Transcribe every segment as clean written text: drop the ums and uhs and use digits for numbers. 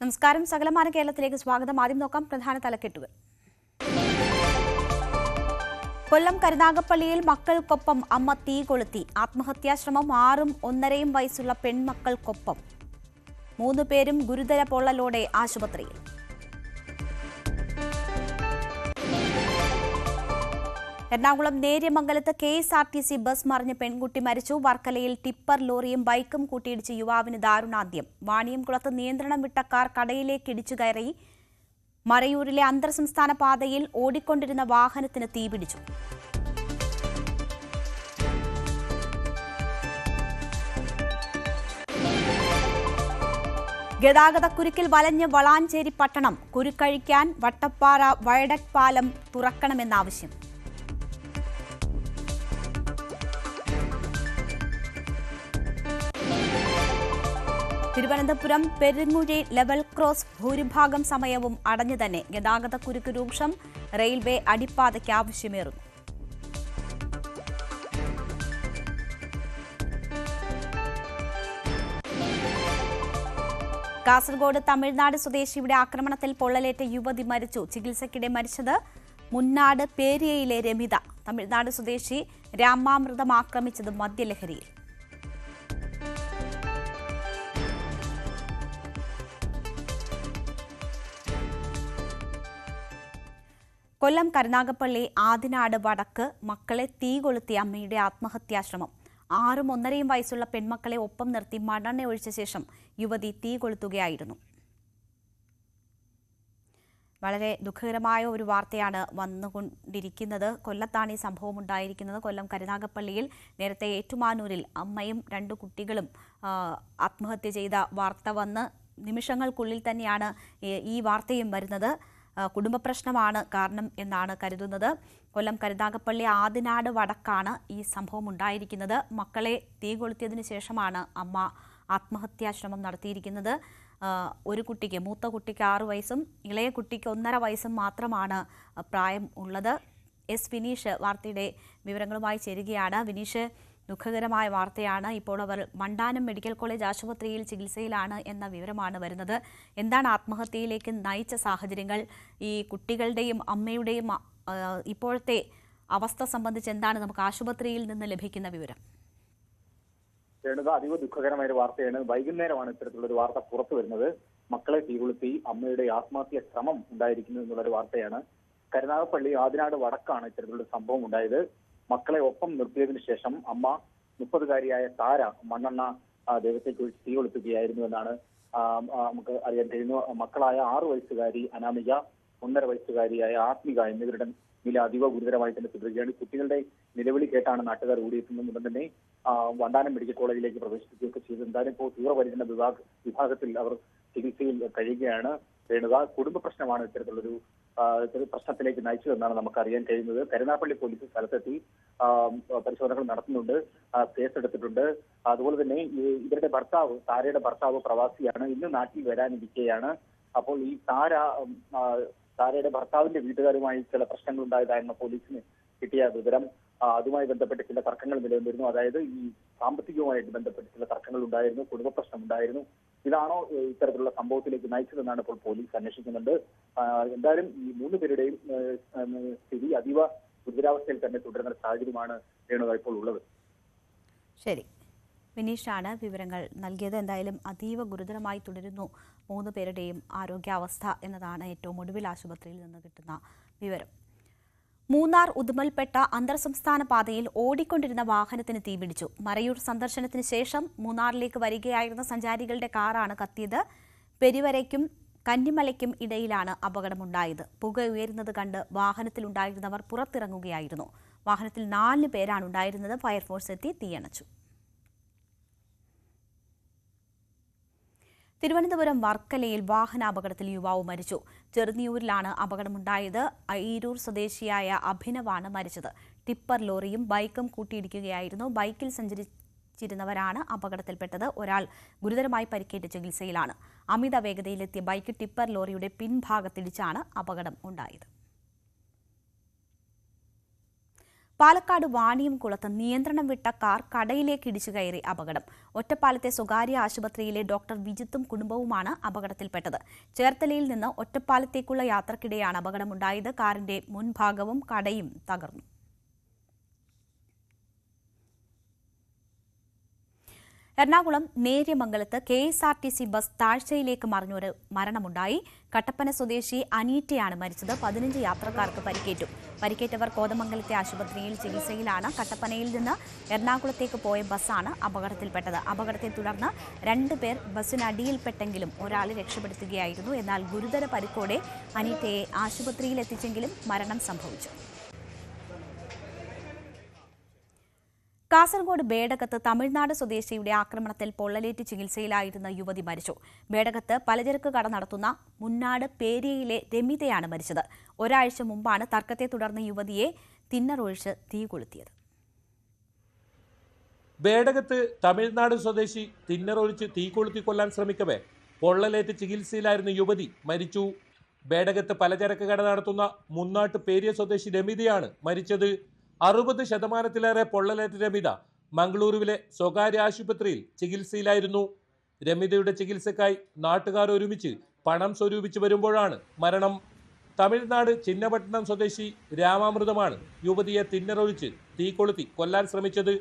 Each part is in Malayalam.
നമസ്കാരം. സകലമാന കേരളത്തിലേക്ക് സ്വാഗതം. ആദ്യം നോക്കാം പ്രധാന തലക്കെട്ടുകൾ. കൊല്ലം കരുനാഗപ്പള്ളിയിൽ മക്കൾക്കൊപ്പം അമ്മ തീ കൊളുത്തി. ആത്മഹത്യാശ്രമം 6ഉം 1.5 വയസ്സുള്ള പെൺമക്കൾക്കൊപ്പം. 3 പേരും ഗുരുതര പൊള്ളലോടെ ആശുപത്രിയിൽ. എറണാകുളം നേര്യമംഗലത്ത് KSRTC ബസ് മറിഞ്ഞ് പെൺകുട്ടി മരിച്ചു. വർക്കലയിൽ ടിപ്പർ ലോറിയും ബൈക്കും കൂട്ടിയിടിച്ച് യുവാവിന് ദാരുണാന്ത്യം. വാണിയംകുളത്ത് നിയന്ത്രണം വിട്ട കാർ കടയിലേക്ക് ഇടിച്ചു കയറി. മറയൂരിലെ അന്തർ സംസ്ഥാന പാതയിൽ ഓടിക്കൊണ്ടിരുന്ന വാഹനത്തിന് തീപിടിച്ചു. ഗതാഗതക്കുരുക്കിൽ വലഞ്ഞ് വളാഞ്ചേരി പട്ടണം. കുരുക്കഴിക്കാൻ വട്ടപ്പാറ വയഡക്ട് പാലം തുറക്കണമെന്നാവശ്യം. തിരുവനന്തപുരം പെരുങ്ങുഴി ലെവൽ ക്രോസ് ഭൂരിഭാഗം സമയവും അടഞ്ഞു തന്നെ. ഗതാഗതക്കുരുക്ക് രൂക്ഷം. റെയിൽവേ അടിപ്പാതയ്ക്ക് ആവശ്യമേറുന്നു. കാസർഗോഡ് തമിഴ്നാട് സ്വദേശിയുടെ ആക്രമണത്തിൽ പൊള്ളലേറ്റ യുവതി മരിച്ചു. ചികിത്സയ്ക്കിടെ മരിച്ചത് മുന്നാട് പേരിയയിലെ രമിത. തമിഴ്നാട് സ്വദേശി രാമാമൃതം ആക്രമിച്ചത് മദ്യലഹരിയിൽ. കൊല്ലം കരുനാഗപ്പള്ളി ആദിനാട് വടക്ക് മക്കളെ തീ കൊളുത്തിയ അമ്മയുടെ ആത്മഹത്യാശ്രമം. 6ഉം 1.5 വയസ്സുള്ള പെൺമക്കളെ ഒപ്പം നിർത്തി മണ്ണെണ്ണ ഒഴിച്ച ശേഷം യുവതി തീ കൊളുത്തുകയായിരുന്നു. വളരെ ദുഃഖകരമായ ഒരു വാർത്തയാണ് വന്നുകൊണ്ടിരിക്കുന്നത്. കൊല്ലത്താണ് ഈ സംഭവം ഉണ്ടായിരിക്കുന്നത്. കൊല്ലം കരുനാഗപ്പള്ളിയിൽ നേരത്തെ ഏറ്റുമാനൂരിൽ അമ്മയും 2 കുട്ടികളും ആത്മഹത്യ ചെയ്ത വാർത്ത വന്ന് നിമിഷങ്ങൾക്കുള്ളിൽ തന്നെയാണ് ഈ വാർത്തയും വരുന്നത്. കുടുംബ പ്രശ്നമാണ് കാരണം എന്നാണ് കരുതുന്നത്. കൊല്ലം കരുനാഗപ്പള്ളി ആദിനാട് വടക്കാണ് ഈ സംഭവം ഉണ്ടായിരിക്കുന്നത്. മക്കളെ തീ കൊളുത്തിയതിനു ശേഷമാണ് അമ്മ ആത്മഹത്യാശ്രമം നടത്തിയിരിക്കുന്നത്. ഒരു കുട്ടിക്ക്, മൂത്ത കുട്ടിക്ക് 6 വയസ്സും ഇളയ കുട്ടിക്ക് 1.5 വയസ്സും മാത്രമാണ് പ്രായം ഉള്ളത്. വിനീഷ് വാർത്തയുടെ വിവരങ്ങളുമായി ചേരുകയാണ്. വിനീഷ്, ദുഃഖകരമായ വാർത്തയാണ്. ഇപ്പോൾ അവർ മണ്ടാനം മെഡിക്കൽ കോളേജ് ആശുപത്രിയിൽ ചികിത്സയിലാണ് എന്ന വിവരമാണ് വരുന്നത്. എന്താണ് ആത്മഹത്യയിലേക്ക് നയിച്ച സാഹചര്യങ്ങൾ? ഈ കുട്ടികളുടെയും അമ്മയുടെയും ഇപ്പോഴത്തെ അവസ്ഥ സംബന്ധിച്ച് എന്താണ് നമുക്ക് ആശുപത്രിയിൽ നിന്ന് ലഭിക്കുന്ന വിവരം? അതീവ ദുഃഖകരമായ ഒരു വാർത്തയാണ്. വൈകുന്നേരമാണ് ഇത്തരത്തിലുള്ള ഒരു വാർത്ത പുറത്തു വരുന്നത്. മക്കളെ തീകൊളുത്തി അമ്മയുടെ ആത്മഹത്യാ ശ്രമം ഉണ്ടായിരിക്കുന്നു എന്നുള്ളൊരു വാർത്തയാണ്. കരുനാഗപ്പള്ളി ആദിനാട് വടക്കാണ് ഇത്തരത്തിലുള്ള സംഭവം ഉണ്ടായത്. മക്കളെ ഒപ്പം നിർത്തിയതിനു ശേഷം അമ്മ 30-കാരിയായ താര മണ്ണെണ്ണ ദൈവത്തേക്ക് ഒഴിച്ച് തീ കൊളുത്തുകയായിരുന്നു എന്നാണ് നമുക്ക് അറിയാൻ കഴിയുന്നു. മക്കളായ 6 വയസ്സുകാരി അനാമിക, 1.5 വയസ്സുകാരിയായ ആത്മിക എന്നിവരുടെ നില അതീവ ഗുരുതരമായി തന്നെ തുടരുകയാണ്. കുട്ടികളുടെ നിലവിളി കേട്ടാണ് നാട്ടുകാർ ഓടിയെത്തുന്നത്. ഉടൻ തന്നെ വണ്ടാനം മെഡിക്കൽ കോളേജിലേക്ക് പ്രവേശിപ്പിക്കുകയൊക്കെ ചെയ്തു. എന്തായാലും ഇപ്പോൾ തീവ്രപരിചരണ വിഭാഗത്തിൽ അവർ ചികിത്സയിൽ കഴിയുകയാണ്. രേണുക, കുടുംബ പ്രശ്നമാണ് ഇത്തരത്തിലുള്ളൊരു പ്രശ്നത്തിലേക്ക് നയിച്ചതെന്നാണ് നമുക്ക് അറിയാൻ കഴിയുന്നത്. കരുനാഗപ്പള്ളി പോലീസ് സ്ഥലത്തെത്തി പരിശോധനകൾ നടത്തുന്നുണ്ട്, കേസെടുത്തിട്ടുണ്ട്. അതുപോലെ തന്നെ ഇവരുടെ ഭർത്താവ്, താരയുടെ ഭർത്താവ് പ്രവാസിയാണ്, ഇന്ന് നാട്ടിൽ വരാനിരിക്കുകയാണ്. അപ്പോൾ ഈ താരയുടെ ഭർത്താവിന്റെ വീട്ടുകാരുമായി ചില പ്രശ്നങ്ങൾ ഉണ്ടായതായിരുന്നു പോലീസിന് കിട്ടിയ വിവരം. അതുമായി ബന്ധപ്പെട്ട് ചില തർക്കങ്ങൾ നിലനിന്നിരുന്നു. അതായത് ഈ സാമ്പത്തികവുമായിട്ട് ബന്ധപ്പെട്ട് ചില തർക്കങ്ങൾ ഉണ്ടായിരുന്നു, കുടുംബ പ്രശ്നം ഉണ്ടായിരുന്നു. ഇതാണോ ഇത്തരത്തിലുള്ള സംഭവത്തിലേക്ക് നയിച്ചതെന്നാണ് ഇപ്പോൾ പോലീസ് അന്വേഷിക്കുന്നുണ്ട്. എന്തായാലും ഈ 3 പേരുടെയും സ്ഥിതി അതീവ ഗുരുതരാവസ്ഥയിൽ തന്നെ തുടരുന്ന സാഹചര്യമാണ് രേണുക ഇപ്പോൾ ഉള്ളത്. ശരി, വിനീഷാണ് വിവരങ്ങൾ നൽകിയത്. എന്തായാലും അതീവ ഗുരുതരമായി തുടരുന്നു 3 പേരുടെയും ആരോഗ്യാവസ്ഥ എന്നതാണ് ഏറ്റവും ഒടുവിൽ ആശുപത്രിയിൽ നിന്ന് കിട്ടുന്ന വിവരം. മൂന്നാർ ഉദുമൽപേട്ട അന്തർ സംസ്ഥാന പാതയിൽ ഓടിക്കൊണ്ടിരുന്ന വാഹനത്തിന് തീപിടിച്ചു. മറയൂർ സന്ദർശനത്തിന് ശേഷം മൂന്നാറിലേക്ക് വരികയായിരുന്ന സഞ്ചാരികളുടെ കാറാണ് കത്തിയത്. പെരുവരയ്ക്കും കന്നിമലയ്ക്കും ഇടയിലാണ് അപകടമുണ്ടായത്. പുക ഉയരുന്നത് കണ്ട് വാഹനത്തിലുണ്ടായിരുന്നവർ പുറത്തിറങ്ങുകയായിരുന്നു. വാഹനത്തിൽ 4 പേരാണ് ഉണ്ടായിരുന്നത്. ഫയർഫോഴ്സ് എത്തി തീയണച്ചു. തിരുവനന്തപുരം വർക്കലയിൽ വാഹനാപകടത്തിൽ യുവാവ് മരിച്ചു. ചെറുനിയൂരിലാണ് അപകടമുണ്ടായത്. അയിരൂർ സ്വദേശിയായ അഭിനവാണ് മരിച്ചത്. ടിപ്പർ ലോറിയും ബൈക്കും കൂട്ടിയിടിക്കുകയായിരുന്നു. ബൈക്കിൽ സഞ്ചരിച്ചിരുന്നവരാണ് അപകടത്തിൽപ്പെട്ടത്. ഒരാൾ ഗുരുതരമായി പരിക്കേറ്റ് ചികിത്സയിലാണ്. അമിത വേഗതയിലെത്തിയ ബൈക്ക് ടിപ്പർ ലോറിയുടെ പിൻഭാഗത്തിടിച്ചാണ് അപകടം ഉണ്ടായത്. പാലക്കാട് വാണിയംകുളത്ത് നിയന്ത്രണം വിട്ട കാർ കടയിലേക്ക് ഇടിച്ചു കയറി അപകടം. ഒറ്റപ്പാലത്തെ സ്വകാര്യ ആശുപത്രിയിലെ ഡോക്ടർ വിജിത്തും കുടുംബവുമാണ് അപകടത്തിൽപ്പെട്ടത്. ചേർത്തലയിൽ നിന്ന് ഒറ്റപ്പാലത്തേക്കുള്ള യാത്രക്കിടെയാണ് അപകടമുണ്ടായത്. കാറിന്റെ മുൻഭാഗവും കടയും തകർന്നു. എറണാകുളം നേര്യമംഗലത്ത് KSRTC ബസ് താഴ്ചയിലേക്ക് മറിഞ്ഞൊരു മരണമുണ്ടായി. കട്ടപ്പന സ്വദേശി അനീറ്റയാണ് മരിച്ചത്. 15 യാത്രക്കാർക്ക് പരിക്കേറ്റു. പരിക്കേറ്റവർ കോതമംഗലത്തെ ആശുപത്രിയിൽ ചികിത്സയിലാണ്. കട്ടപ്പനയിൽ നിന്ന് എറണാകുളത്തേക്ക് പോയ ബസ്സാണ് അപകടത്തിൽപ്പെട്ടത്. അപകടത്തെ തുടർന്ന് 2 പേർ ബസ്സിനടിയിൽപ്പെട്ടെങ്കിലും ഒരാളെ രക്ഷപ്പെടുത്തുകയായിരുന്നു. എന്നാൽ ഗുരുതര പരിക്കോടെ അനീറ്റയെ ആശുപത്രിയിൽ എത്തിച്ചെങ്കിലും മരണം സംഭവിച്ചു. കാസർഗോഡ് ബേഡകത്ത് തമിഴ്നാട് സ്വദേശിയുടെ ആക്രമണത്തിൽ പൊള്ളലേറ്റ് ചികിത്സയിലായിരുന്ന യുവതി മരിച്ചു. ബേഡകത്ത് പലചരക്ക് കട നടത്തുന്ന മുന്നാട് പേരിയയിലെ രമിതയാണ് മരിച്ചത്. ഒരാഴ്ച മുമ്പാണ് തർക്കത്തെ തുടർന്ന് യുവതിയെ തിന്നറൊഴിച്ച് തീ കൊളുത്തിയത്. ബേഡകത്ത് തമിഴ്നാട് സ്വദേശി തിന്നറൊഴിച്ച് തീ കൊളുത്തി കൊല്ലാൻ ശ്രമിക്കവേ പൊള്ളലേറ്റ് ചികിത്സയിലായിരുന്ന യുവതി മരിച്ചു. ബേഡകത്ത് പലചരക്ക് കട നടത്തുന്ന മുന്നാട്ട് പേരിയ സ്വദേശി രമിതയാണ് മരിച്ചത്. 60% പൊള്ളലേറ്റ രമിത മംഗളൂരുവിലെ സ്വകാര്യ ആശുപത്രിയിൽ ചികിത്സയിലായിരുന്നു. രമിതയുടെ ചികിത്സയ്ക്കായി നാട്ടുകാർ ഒരുമിച്ച് പണം സ്വരൂപിച്ചു വരുമ്പോഴാണ് മരണം. തമിഴ്നാട് ചിന്നപട്ടണം സ്വദേശി രാമാമൃതമാണ് യുവതിയെ തിന്നറൊഴിച്ച് തീ കൊളുത്തി കൊല്ലാൻ ശ്രമിച്ചത്.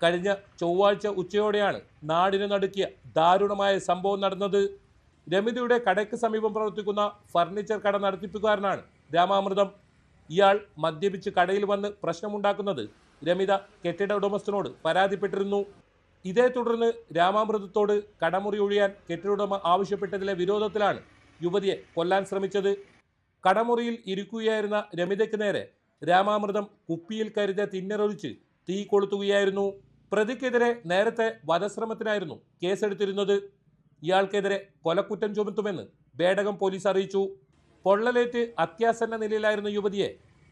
കഴിഞ്ഞ ചൊവ്വാഴ്ച ഉച്ചയോടെയാണ് നാടിന് നടുക്കിയ ദാരുണമായ സംഭവം നടന്നത്. രമിതയുടെ കടയ്ക്ക് സമീപം പ്രവർത്തിക്കുന്ന ഫർണിച്ചർ കട നടത്തിപ്പുകാരനാണ് രാമാമൃതം. ഇയാൾ മദ്യപിച്ച് കടയിൽ വന്ന് പ്രശ്നമുണ്ടാക്കുന്നത് രമിത കെട്ടിട ഉടമസ്ഥനോട് പരാതിപ്പെട്ടിരുന്നു. ഇതേ തുടർന്ന് രാമാമൃതത്തോട് കടമുറി ഒഴിയാൻ കെട്ടിട ഉടമ ആവശ്യപ്പെട്ടതിലെ വിരോധത്തിലാണ് യുവതിയെ കൊല്ലാൻ ശ്രമിച്ചത്. കടമുറിയിൽ ഇരിക്കുകയായിരുന്ന രമിതയ്ക്ക് നേരെ രാമാമൃതം കുപ്പിയിൽ കരുതിയ തിന്നറൊഴിച്ച് തീ കൊളുത്തുകയായിരുന്നു. പ്രതിക്കെതിരെ നേരത്തെ വധശ്രമത്തിനായിരുന്നു കേസെടുത്തിരുന്നത്. ഇയാൾക്കെതിരെ കൊലക്കുറ്റം ചുമത്തുമെന്ന് ബേഡകം പോലീസ് അറിയിച്ചു. പൊള്ളലേറ്റ് അത്യാസന്ന നിലയിലായിരുന്ന യുവതിയെ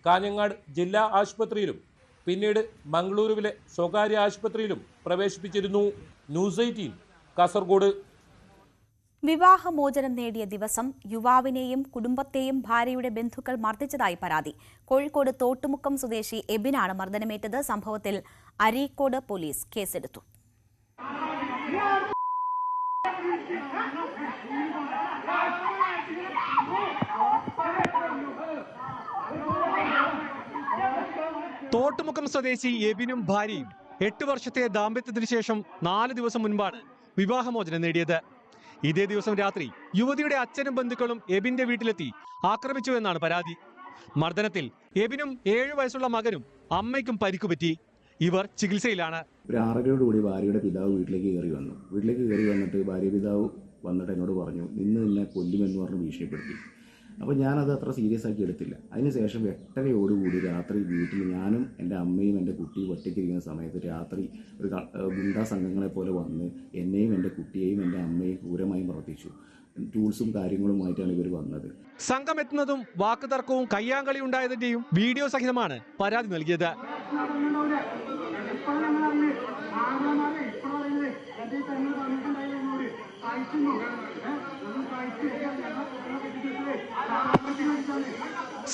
കാഞ്ഞങ്ങാട് ജില്ലാ ആശുപത്രിയിലും പിന്നീട് മംഗളൂരുവിലെ സ്വകാര്യ ആശുപത്രിയിലും പ്രവേശിപ്പിച്ചിരുന്നു. ന്യൂസ് 18 കാസർഗോഡ്. വിവാഹമോചനം നേടിയ ദിവസം യുവാവിനെയും കുടുംബത്തെയും ഭാര്യയുടെ ബന്ധുക്കൾ മർദ്ദിച്ചതായി പരാതി. കോഴിക്കോട് തോട്ടുമുക്കം സ്വദേശി എബിനാണ് മർദ്ദനമേറ്റത്. സംഭവത്തിൽ അരീക്കോട് പോലീസ് കേസെടുത്തു. തോട്ടുമുക്കം സ്വദേശി എബിനും ഭാര്യയും 8 വർഷത്തെ ദാമ്പത്യത്തിന് ശേഷം 4 ദിവസം മുൻപാണ് വിവാഹമോചനം നേടിയത്. ഇതേ ദിവസം രാത്രി യുവതിയുടെ അച്ഛനും ബന്ധുക്കളും എബിന്റെ വീട്ടിലെത്തി ആക്രമിച്ചു എന്നാണ് പരാതി. മർദ്ദനത്തിൽ എബിനും 7 വയസ്സുള്ള മകനും അമ്മയ്ക്കും പരിക്കുപറ്റി. ഇവർ ചികിത്സയിലാണ്. ഒരു 6:30യോടുകൂടി ഭാര്യയുടെ പിതാവ് വീട്ടിലേക്ക് കയറി വന്നു. വീട്ടിലേക്ക് കയറി വന്നിട്ട് ഭാര്യ പിതാവ് വന്നിട്ട് എന്നോട് പറഞ്ഞു, നിന്നെ കൊല്ലുമെന്ന് പറഞ്ഞ് ഭീഷണിപ്പെടുത്തി. അപ്പോൾ ഞാനത് അത്ര സീരിയസ് ആക്കി എടുത്തില്ല. അതിനുശേഷം 8:30യോടുകൂടി രാത്രി വീട്ടിൽ ഞാനും എൻ്റെ അമ്മയും എൻ്റെ കുട്ടിയും ഒറ്റയ്ക്കിരിക്കുന്ന സമയത്ത് രാത്രി ഒരു ഗുണ്ടാ സംഘങ്ങളെ പോലെ വന്ന് എന്നെയും എൻ്റെ കുട്ടിയെയും എൻ്റെ അമ്മയും ക്രൂരമായും പ്രവർത്തിച്ചു. ടൂൾസും കാര്യങ്ങളുമായിട്ടാണ് ഇവർ വന്നത്. സംഘം എത്തുന്നതും വാക്കുതർക്കവും കയ്യാങ്കളി ഉണ്ടായതിന്റെയും വീഡിയോ സഹിതമാണ് പരാതി നൽകിയത്.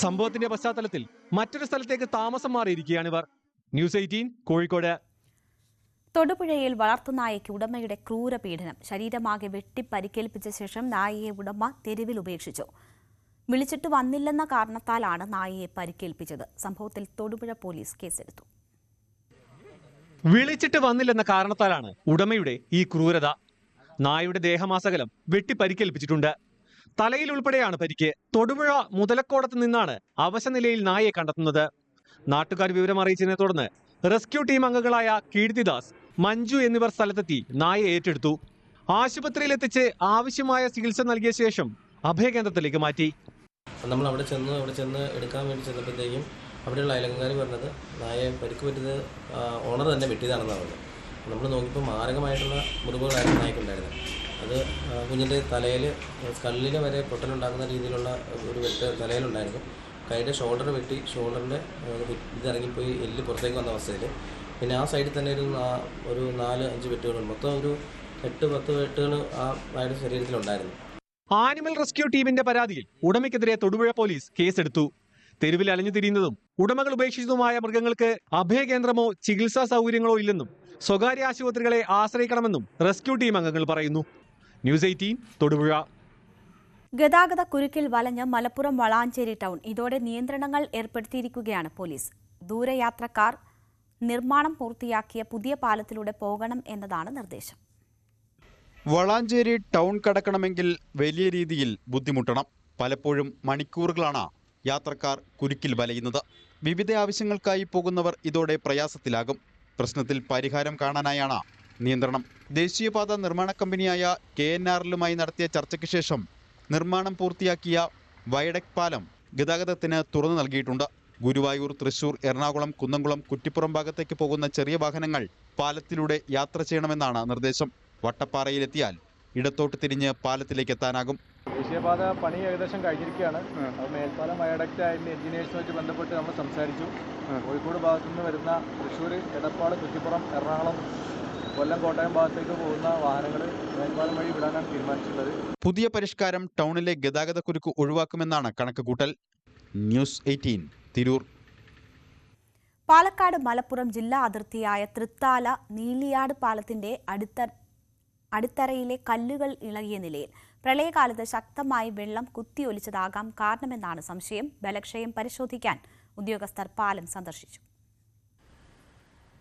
സംഭവത്തിന്റെ പശ്ചാത്തലത്തിൽ മറ്റൊരു സ്ഥലത്തേക്ക് താമസം മാറിയിരിക്കുകയാണിവർ. ന്യൂസ് 18 കോഴിക്കോട്. തൊടുപുഴയിൽ വളർത്തുനായയ്ക്ക് ഉടമയുടെ ക്രൂരപീഡനം. ശരീരമാകെ വെട്ടി പരിക്കേൽപ്പിച്ച ശേഷം നായയെ ഉടമ തെരുവിൽ ഉപേക്ഷിച്ചു. വിളിച്ചിട്ട് വന്നില്ലെന്ന കാരണത്താലാണ് നായയെ പരിക്കേൽപ്പിച്ചത്. സംഭവത്തിൽ തൊടുപുഴ പോലീസ് കേസെടുത്തു. വിളിച്ചിട്ട് വന്നില്ലെന്ന കാരണത്താലാണ് ഉടമയുടെ ഈ ക്രൂരത. നായയുടെ ദേഹമാസകലം വെട്ടി പരിക്കേൽപ്പിച്ചിട്ടുണ്ട്. തലയിൽ ഉൾപ്പെടെയാണ് പരിക്ക്. തൊടുപുഴ മുതലക്കോടത്ത് നിന്നാണ് അവശനിലയിൽ നായയെ കണ്ടെത്തുന്നത്. നാട്ടുകാർ വിവരം അറിയിച്ചതിനെ തുടർന്ന് റെസ്ക്യൂ ടീം അംഗങ്ങളായ കീർത്തിദാസ്, മഞ്ജു എന്നിവർ സ്ഥലത്തെത്തി നായയെ ഏറ്റെടുത്തു. ആശുപത്രിയിലെത്തിച്ച് ആവശ്യമായ ചികിത്സ നൽകിയ ശേഷം അഭയകേന്ദ്രത്തിലേക്ക് മാറ്റി. നമ്മൾ അവിടെ ചെന്ന് എടുക്കാൻ വേണ്ടി ചെന്നപ്പോഴത്തേക്കും അവിടെയുള്ള അയലക്കാർ പറഞ്ഞത് നായയെ പരിക്ക് പറ്റിയത് ഓണർ തന്നെ വെട്ടിയതാണെന്നാണ് പറഞ്ഞത്. നമ്മൾ നോക്കിയപ്പോൾ മാരകമായിട്ടുള്ള മുറിവുകളായിരുന്നു നായക്കുണ്ടായിരുന്നത്. അത് കുഞ്ഞിൻ്റെ തലയിൽ സ്കള്ളിന് വരെ പൊട്ടലുണ്ടാക്കുന്ന രീതിയിലുള്ള ഒരു വെട്ട് തലയിലുണ്ടായിരുന്നു. കൈയുടെ ഷോൾഡർ വെട്ടി ഷോൾഡറിൻ്റെ ഇതിറങ്ങിപ്പോയി എല്ല് പുറത്തേക്ക് വന്ന അവസ്ഥയിൽ. പിന്നെ ആ സൈഡിൽ തന്നെ ഒരു 4-5 വെട്ടുകളുണ്ട്. മൊത്തം ഒരു 8-10 വെട്ടുകൾ ആ നായയുടെ ശരീരത്തിലുണ്ടായിരുന്നു. ആനിമൽ റെസ്ക്യൂ ടീമിന്റെ പരാതിയിൽ ഉടമയ്ക്കെതിരെ തൊടുപുഴ പോലീസ് കേസെടുത്തു. തെരുവിൽ അലഞ്ഞു തിരിയുന്നതും ഉടമകൾ ഉപേക്ഷിച്ചതുമായ മൃഗങ്ങൾക്ക് അഭയകേന്ദ്രമോ ചികിത്സാ സൗകര്യങ്ങളോ ഇല്ലെന്നും സ്വകാര്യ ആശുപത്രികളെ ആശ്രയിക്കണമെന്നും റെസ്ക്യൂ ടീം അംഗങ്ങൾ പറയുന്നു. ന്യൂസ് 18 തൊടുപുഴ. ഗതാഗത കുരുക്കിൽ വലഞ്ഞ് മലപ്പുറം വളാഞ്ചേരി ടൗൺ. ഇതോടെ നിയന്ത്രണങ്ങൾ ഏർപ്പെടുത്തിയിരിക്കുകയാണ് പോലീസ്. ദൂരയാത്രക്കാർ നിർമ്മാണം പൂർത്തിയാക്കിയ പുതിയ പാലത്തിലൂടെ പോകണം എന്നതാണ് നിർദ്ദേശം. വളാഞ്ചേരി ടൗൺ കടക്കണമെങ്കിൽ വലിയ രീതിയിൽ ബുദ്ധിമുട്ടണം. പലപ്പോഴും മണിക്കൂറുകളാണ് യാത്രക്കാർ കുരുക്കിൽ വലയുന്നത്. വിവിധ ആവശ്യങ്ങൾക്കായി പോകുന്നവർ ഇതോടെ പ്രയാസത്തിലാകും. പ്രശ്നത്തിൽ പരിഹാരം കാണാനായാണ് നിയന്ത്രണം. ദേശീയപാത നിർമ്മാണ കമ്പനിയായ KNRലുമായി നടത്തിയ ചർച്ചയ്ക്ക് ശേഷം നിർമ്മാണം പൂർത്തിയാക്കിയ വയഡക്ട് പാലം ഗതാഗതത്തിന് തുറന്നു നൽകിയിട്ടുണ്ട്. ഗുരുവായൂർ, തൃശൂർ, എറണാകുളം, കുന്നംകുളം, കുറ്റിപ്പുറം ഭാഗത്തേക്ക് പോകുന്ന ചെറിയ വാഹനങ്ങൾ പാലത്തിലൂടെ യാത്ര ചെയ്യണമെന്നാണ് നിർദ്ദേശം. വട്ടപ്പാറയിലെത്തിയാൽ ഇടത്തോട്ട് തിരിഞ്ഞ് പാലത്തിലേക്ക് എത്താനാകും. ദേശീയപാത പണി ഏകദേശം കഴിഞ്ഞിരിക്കുകയാണ്. അപ്പോൾ മേൽപ്പാലം വയഡക്റ്റ് അതിൻ്റെ എഞ്ചിനീയേഴ്സുമായിട്ട് ബന്ധപ്പെട്ട് നമ്മൾ സംസാരിച്ചു. കോഴിക്കോട് ഭാഗത്തു നിന്ന് വരുന്ന തൃശ്ശൂർ, എടപ്പാൾ, കുറ്റിപ്പുറം, എറണാകുളം, കൊല്ലം, കോട്ടയം ഭാഗത്തേക്ക് പോകുന്ന വാഹനങ്ങൾ മേൽപ്പാലം വഴി വിടാനാണ് തീരുമാനിച്ചിട്ടുള്ളത്. പുതിയ പരിഷ്കാരം ടൗണിലെ ഗതാഗത കുരുക്ക് ഒഴിവാക്കുമെന്നാണ് കണക്കുകൂട്ടൽ. ന്യൂസ് 18 തിരൂർ. പാലക്കാട് മലപ്പുറം ജില്ലാ അതിർത്തിയായ തൃത്താല നീലിയാട് പാലത്തിന്റെ അടിത്തറയിലെ കല്ലുകൾ ഇളകിയ നിലയിൽ. പ്രളയകാലത്ത് ശക്തമായി വെള്ളം കുത്തിയൊലിച്ചതാകാം കാരണമെന്നാണ് സംശയം. ബലക്ഷയം പരിശോധിക്കാൻ ഉദ്യോഗസ്ഥർ പാലം സന്ദർശിച്ചു.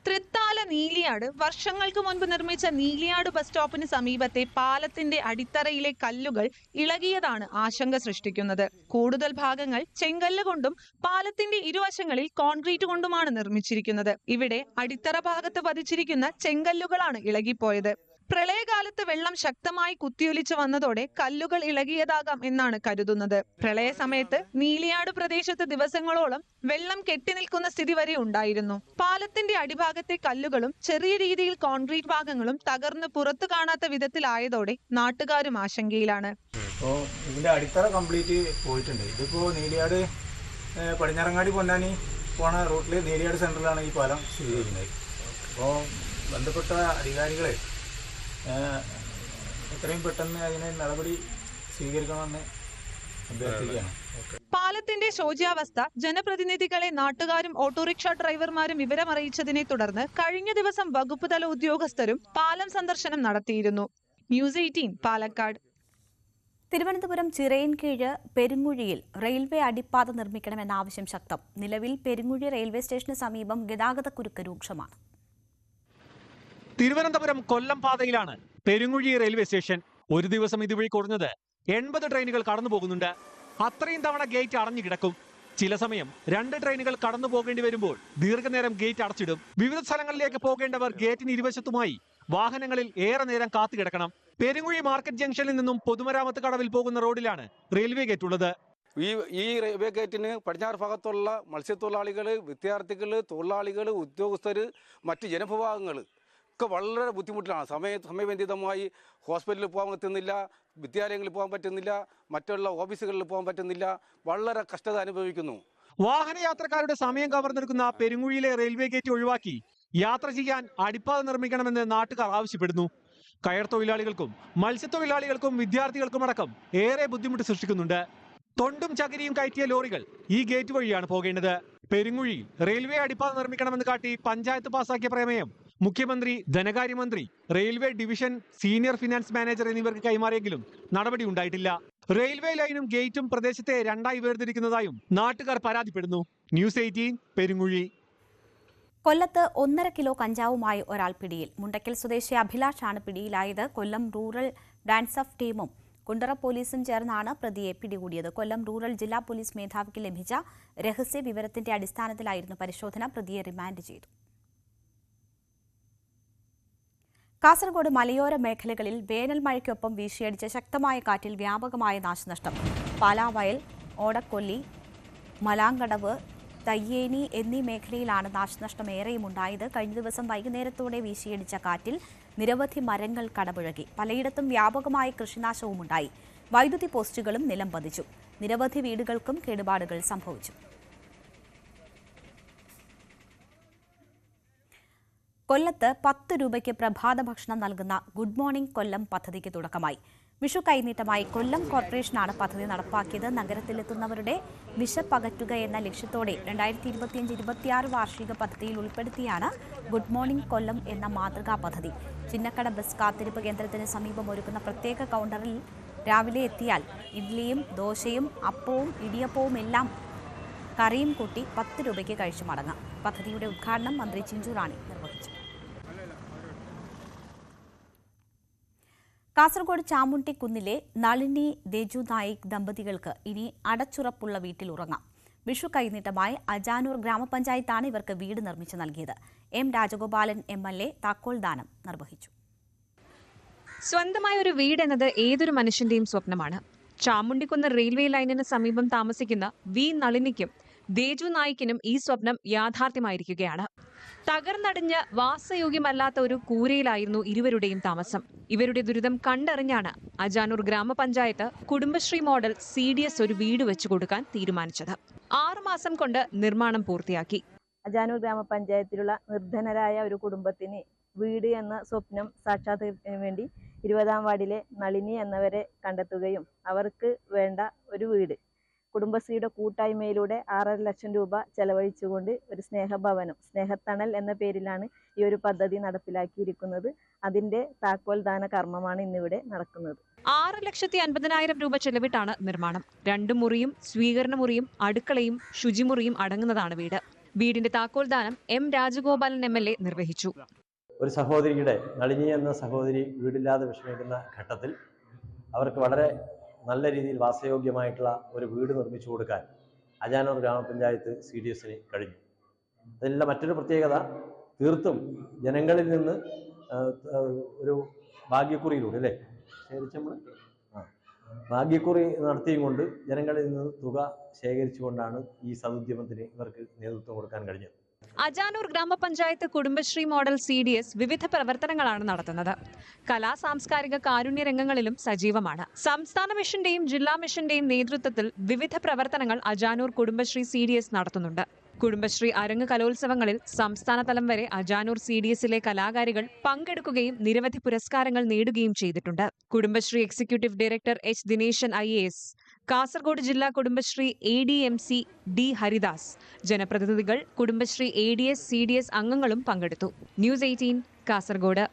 തൃത്താല നീലിയാട് വർഷങ്ങൾക്ക് മുൻപ് നിർമ്മിച്ച നീലിയാട് ബസ് സ്റ്റോപ്പിന് സമീപത്തെ പാലത്തിന്റെ അടിത്തറയിലെ കല്ലുകൾ ഇളകിയതാണ് ആശങ്ക സൃഷ്ടിക്കുന്നത്. കൂടുതൽ ഭാഗങ്ങൾ ചെങ്കല്ല് കൊണ്ടും പാലത്തിന്റെ ഇരുവശങ്ങളിൽ കോൺക്രീറ്റ് കൊണ്ടുമാണ് നിർമ്മിച്ചിരിക്കുന്നത്. ഇവിടെ അടിത്തറ ഭാഗത്ത് പതിച്ചിരിക്കുന്ന ചെങ്കല്ലുകളാണ് ഇളകിപ്പോയത്. പ്രളയകാലത്ത് വെള്ളം ശക്തമായി കുത്തിയൊലിച്ചു വന്നതോടെ കല്ലുകൾ ഇളകിയതാകാം എന്നാണ് കരുതുന്നത്. പ്രളയ സമയത്ത് നീലിയാട് പ്രദേശത്ത് ദിവസങ്ങളോളം വെള്ളം കെട്ടിനിൽക്കുന്ന സ്ഥിതി വരെ ഉണ്ടായിരുന്നു. പാലത്തിന്റെ അടിഭാഗത്തെ കല്ലുകളും ചെറിയ രീതിയിൽ കോൺക്രീറ്റ് ഭാഗങ്ങളും തകർന്ന് പുറത്തു കാണാത്ത വിധത്തിലായതോടെ നാട്ടുകാരും ആശങ്കയിലാണ്. അപ്പോൾ ഇതിന്റെ അടിത്തറ കംപ്ലീറ്റ് പോയിട്ടുണ്ട്. ഇതിപ്പോ നീലിയാട് പടിഞ്ഞാറങ്ങാടി പൊന്നാനി പോണ റൂട്ടിൽ നീലിയാട് സെന്ററിലാണ് ഈ പാലം സ്ഥിതി ചെയ്യുന്നത്. അപ്പോൾ ബന്ധപ്പെട്ട അധികാരികളെ എത്രയും പെട്ടെന്ന് അതിന് നടപടി സ്വീകരിക്കണമെന്ന് അഭ്യർത്ഥിക്കുകയാണ്. പാലത്തിന്റെ ശോച്യാവസ്ഥ ജനപ്രതിനിധികളെ നാട്ടുകാരും ഓട്ടോറിക്ഷ ഡ്രൈവർമാരും വിവരമറിയിച്ചതിനെ തുടർന്ന് കഴിഞ്ഞ ദിവസം വകുപ്പ് തല ഉദ്യോഗസ്ഥരും പാലം സന്ദർശനം നടത്തിയിരുന്നു. ന്യൂസ് 18 പാലക്കാട്. തിരുവനന്തപുരം ചിറയൻകീഴ് പെരുങ്ങുഴിയിൽ റെയിൽവേ അടിപ്പാത നിർമ്മിക്കണമെന്ന ആവശ്യം ശക്തം. നിലവിൽ പെരുങ്ങുഴി റെയിൽവേ സ്റ്റേഷന് സമീപം ഗതാഗതക്കുരുക്ക് രൂക്ഷമാണ്. തിരുവനന്തപുരം കൊല്ലം പാതയിലാണ് പെരുങ്ങുഴി റെയിൽവേ സ്റ്റേഷൻ. ഒരു ദിവസം ഇതുവഴി കുറഞ്ഞത് 80 ട്രെയിനുകൾ കടന്നു പോകുന്നുണ്ട്. അത്രയും തവണ ഗേറ്റ് അടഞ്ഞു കിടക്കും. ചില സമയം 2 ട്രെയിനുകൾ കടന്നു പോകേണ്ടി വരുമ്പോൾ ദീർഘനേരം ഗേറ്റ് അടച്ചിടും. വിവിധ സ്ഥലങ്ങളിലേക്ക് പോകേണ്ടവർ ഗേറ്റിന് ഇരുവശത്തുമായി വാഹനങ്ങളിൽ ഏറെ നേരം കാത്തുകിടക്കണം. പെരുങ്ങുഴി മാർക്കറ്റ് ജംഗ്ഷനിൽ നിന്നും പൊതുമരാമത്ത് കടവിൽ പോകുന്ന റോഡിലാണ് റെയിൽവേ ഗേറ്റ് ഉള്ളത്. ഈ റെയിൽവേ ഗേറ്റിന് പടിഞ്ഞാറ് ഭാഗത്തുള്ള മത്സ്യത്തൊഴിലാളികൾ, വിദ്യാർത്ഥികൾ, തൊഴിലാളികൾ, ഉദ്യോഗസ്ഥർ, മറ്റ് ജനവിഭാഗങ്ങൾ ഒക്കെ വളരെ ബുദ്ധിമുട്ടിലാണ്. സമയബന്ധിതമായി ഹോസ്പിറ്റലിൽ പോകാൻ പറ്റുന്നില്ല, വിദ്യാലയങ്ങളിൽ പോകാൻ പറ്റുന്നില്ല, മറ്റുള്ള ഓഫീസുകളിൽ പോകാൻ പറ്റുന്നില്ല. വളരെ കഷ്ടത അനുഭവിക്കുന്നു. വാഹനയാത്രക്കാരുടെ സമയം കവർന്നെടുക്കുന്ന പെരുങ്ങുഴിയിലെ റെയിൽവേ ഗേറ്റ് ഒഴിവാക്കി യാത്ര ചെയ്യാൻ അടിപ്പാത നിർമ്മിക്കണമെന്ന് നാട്ടുകാർ ആവശ്യപ്പെടുന്നു. കയർ തൊഴിലാളികൾക്കും മത്സ്യത്തൊഴിലാളികൾക്കും വിദ്യാർത്ഥികൾക്കും അടക്കം ഏറെ ബുദ്ധിമുട്ട് സൃഷ്ടിക്കുന്നുണ്ട്. തൊണ്ടും ചകിരിയും കയറ്റിയ ലോറികൾ ഈ ഗേറ്റ് വഴിയാണ് പോകേണ്ടത്. പെരുങ്ങുഴിയിൽ റെയിൽവേ അടിപ്പാത നിർമ്മിക്കണമെന്ന് കാട്ടി പഞ്ചായത്ത് പാസാക്കിയ പ്രമേയം മുഖ്യമന്ത്രി, ധനകാര്യമന്ത്രി, railway division senior finance manager എന്നിവർക്ക് കൈമാറിയെങ്കിലും നടപടി ഉണ്ടായിട്ടില്ല. റെയിൽവേ ലൈനും ഗേറ്റും പ്രദേശത്തെ രണ്ടായി വേർതിരിക്കുന്നതായും നാട്ടുകാർ പരാതിപ്പെടുന്നു. ന്യൂസ് 18 പെരുങ്ങുഴി. കൊല്ലത്ത് 1.5 കിലോ കഞ്ചാവുമായി ഒരാൾ പിടിയിൽ. മുണ്ടക്കൽ സ്വദേശി അഭിലാഷാണ് പിടിയിലായത്. കൊല്ലം റൂറൽ ഡാൻസ് ഓഫ് ടീമും കുണ്ടറ പോലീസും ചേർന്നാണ് പ്രതിയെ പിടികൂടിയത്. കൊല്ലം റൂറൽ ജില്ലാ പോലീസ് മേധാവിക്ക് ലഭിച്ച രഹസ്യ വിവരത്തിന്റെ അടിസ്ഥാനത്തിലായിരുന്നു പരിശോധന. പ്രതിയെ റിമാൻഡ് ചെയ്തു. കാസർഗോഡ് മലയോര മേഖലകളിൽ വേനൽ മഴയ്ക്കൊപ്പം വീശിയടിച്ച ശക്തമായ കാറ്റിൽ വ്യാപകമായ നാശനഷ്ടം. പാലാവയൽ, ഓടക്കൊല്ലി, മലാങ്കടവ്, തയ്യേനി എന്നീ മേഖലയിലാണ് നാശനഷ്ടം ഏറെയും ഉണ്ടായത്. കഴിഞ്ഞ ദിവസം വൈകുന്നേരത്തോടെ വീശിയടിച്ച കാറ്റിൽ നിരവധി മരങ്ങൾ കടപുഴകി. പലയിടത്തും വ്യാപകമായ കൃഷിനാശവുമുണ്ടായി. വൈദ്യുതി പോസ്റ്റുകളും നിലം പതിച്ചു. നിരവധി വീടുകൾക്കും കേടുപാടുകൾ സംഭവിച്ചു. കൊല്ലത്ത് 10 രൂപയ്ക്ക് പ്രഭാത ഭക്ഷണം നൽകുന്ന ഗുഡ് മോർണിംഗ് കൊല്ലം പദ്ധതിക്ക് തുടക്കമായി. വിഷു കൈനീട്ടമായി കൊല്ലം കോർപ്പറേഷനാണ് പദ്ധതി നടപ്പാക്കിയത്. നഗരത്തിലെത്തുന്നവരുടെ വിശപ്പകറ്റുക എന്ന ലക്ഷ്യത്തോടെ 2025-26 വാർഷിക പദ്ധതിയിൽ ഉൾപ്പെടുത്തിയാണ് ഗുഡ് മോർണിംഗ് കൊല്ലം എന്ന മാതൃകാ പദ്ധതി. ചിന്നക്കട ബസ് കാത്തിരിപ്പ് കേന്ദ്രത്തിന് സമീപം ഒരുക്കുന്ന പ്രത്യേക കൗണ്ടറിൽ രാവിലെ എത്തിയാൽ ഇഡ്ഡലിയും ദോശയും അപ്പവും ഇടിയപ്പവും എല്ലാം കറിയും കൂട്ടി 10 രൂപയ്ക്ക് കഴിച്ചു മടങ്ങാം. പദ്ധതിയുടെ ഉദ്ഘാടനം മന്ത്രി ചിഞ്ചു റാണി നിർവഹിച്ചു. കാസർഗോഡ് ചാമുണ്ടിക്കുന്നിലെ നളിനി ദേജു നായിക് ദമ്പതികൾക്ക് ഇനി അടച്ചുറപ്പുള്ള വീട്ടിൽ ഉറങ്ങാം. വിഷു കൈനീട്ടമായി അജാനൂർ ഗ്രാമപഞ്ചായത്താണ് ഇവർക്ക് വീട് നിർമ്മിച്ചു നൽകിയത്. എം രാജഗോപാലൻ MLA താക്കോൽ ദാനം നിർവഹിച്ചു. സ്വന്തമായ ഒരു വീട് എന്നത് ഏതൊരു മനുഷ്യന്റെയും സ്വപ്നമാണ്. ചാമുണ്ടിക്കുന്ന് റെയിൽവേ ലൈനിന് സമീപം താമസിക്കുന്ന വി നളിനിക്കും ദേജു നായിക്കിനും ഈ സ്വപ്നം യാഥാർത്ഥ്യമായിരിക്കുകയാണ്. തകർന്നടിഞ്ഞ് വാസയോഗ്യമല്ലാത്ത ഒരു കൂരയിലായിരുന്നു ഇരുവരുടെയും താമസം. ഇവരുടെ ദുരിതം കണ്ടറിഞ്ഞാണ് അജാനൂർ ഗ്രാമപഞ്ചായത്ത് കുടുംബശ്രീ മോഡൽ CDS ഒരു വീട് വെച്ചു കൊടുക്കാൻ തീരുമാനിച്ചത്. 6 മാസം കൊണ്ട് നിർമ്മാണം പൂർത്തിയാക്കി. അജാനൂർ ഗ്രാമപഞ്ചായത്തിലുള്ള നിർധനരായ ഒരു കുടുംബത്തിന് വീട് എന്ന സ്വപ്നം സാക്ഷാത്കരിക്കുന്നതിന് വേണ്ടി 20-ാം വാർഡിലെ നളിനി എന്നവരെ കണ്ടെത്തുകയും അവർക്ക് വേണ്ട ഒരു വീട് കുടുംബശ്രീയുടെ കൂട്ടായ്മയിലൂടെ 6.5 ലക്ഷം രൂപ ചെലവഴിച്ചുകൊണ്ട് ഒരു സ്നേഹഭവനം, സ്നേഹത്തണൽ എന്ന പേരിലാണ് ഈ ഒരു പദ്ധതി നടപ്പിലാക്കിയിരിക്കുന്നത്. അതിന്റെ താക്കോൽ ദാന കർമ്മമാണ് ഇന്നിവിടെ നടക്കുന്നത്. 6,50,000 രൂപ ചെലവിട്ടാണ് നിർമ്മാണം. 2 മുറിയും സ്വീകരണ മുറിയും അടുക്കളയും ശുചിമുറിയും അടങ്ങുന്നതാണ് വീട്. വീടിന്റെ താക്കോൽ ദാനം M രാജഗോപാലൻ MLA നിർവഹിച്ചു. ഒരു സഹോദരിയുടെ നളിനി എന്ന സഹോദരി വീടില്ലാതെ വിഷമിക്കുന്ന ഘട്ടത്തിൽ അവർക്ക് വളരെ നല്ല രീതിയിൽ വാസയോഗ്യമായിട്ടുള്ള ഒരു വീട് നിർമ്മിച്ചു കൊടുക്കാൻ അജാനൂർ ഗ്രാമപഞ്ചായത്ത് CDSന് കഴിഞ്ഞു. അതിലുള്ള മറ്റൊരു പ്രത്യേകത, തീർത്തും ജനങ്ങളിൽ നിന്ന് ഒരു ഭാഗ്യക്കുറിയിലൂടെ അല്ലേ ശേഖരിച്ചമ്മൾ ഭാഗ്യക്കുറി നടത്തിയും കൊണ്ട് ജനങ്ങളിൽ നിന്ന് തുക ശേഖരിച്ചുകൊണ്ടാണ് ഈ സദുദ്യമത്തിന് ഇവർക്ക് നേതൃത്വം കൊടുക്കാൻ കഴിഞ്ഞത്. അജാനൂർ ഗ്രാമപഞ്ചായത്ത് കുടുംബശ്രീ മോഡൽ CDS വിവിധ പ്രവർത്തനങ്ങളാണ് നടത്തുന്നത്. കലാ സാംസ്കാരിക കാരുണ്യ രംഗങ്ങളിലും സജീവമാണ്. സംസ്ഥാന മിഷന്റെയും ജില്ലാ മിഷന്റെയും നേതൃത്വത്തിൽ വിവിധ പ്രവർത്തനങ്ങൾ അജാനൂർ കുടുംബശ്രീ CDS നടത്തുന്നുണ്ട്. കുടുംബശ്രീ അരങ്ങ് കലോത്സവങ്ങളിൽ സംസ്ഥാന തലം വരെ അജാനൂർ CDSലെ കലാകാരികൾ പങ്കെടുക്കുകയും നിരവധി പുരസ്കാരങ്ങൾ നേടുകയും ചെയ്തിട്ടുണ്ട്. Kudumbashree executive director H Dineshan IAS, Kasaragod ജില്ലാ കുടുംബശ്രീ ADMC D ഹരിദാസ്, ജനപ്രതിനിധികൾ, കുടുംബശ്രീ ADS CDS അംഗങ്ങളും പങ്കെടുത്തു. ന്യൂസ് 18 കാസർഗോഡ്.